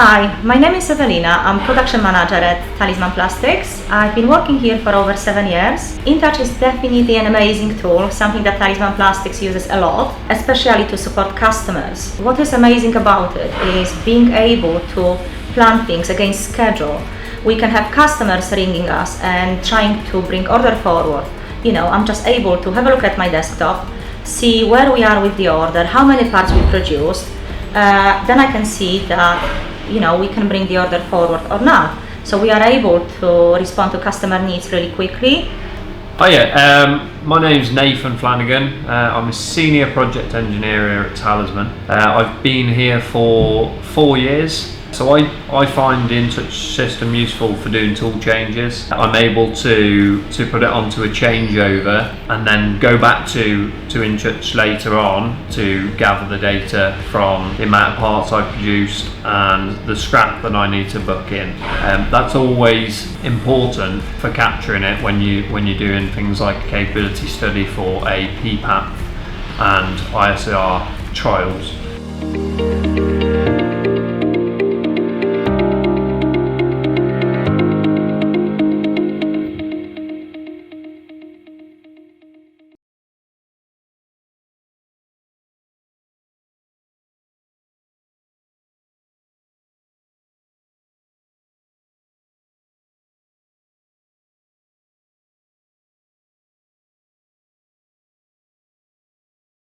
Hi, my name is Ewelina. I'm production manager at Talisman Plastics. I've been working here for over 7 years. Intouch is definitely an amazing tool, something that Talisman Plastics uses a lot, especially to support customers. What is amazing about it is being able to plan things against schedule. We can have customers ringing us and trying to bring order forward. I'm just able to have a look at my desktop, see where we are with the order, how many parts we produced. Then I can see that we can bring the order forward or not. So we are able to respond to customer needs really quickly. My name's Nathan Flanagan. I'm a senior project engineer here at Talisman. I've been here for 4 years. So I find the Intouch system useful for doing tool changes. I'm able to put it onto a changeover and then go back to Intouch later on to gather the data from the amount of parts I produced and the scrap that I need to book in. That's always important for capturing it when you're doing things like a capability study for a PPAP and ISR trials.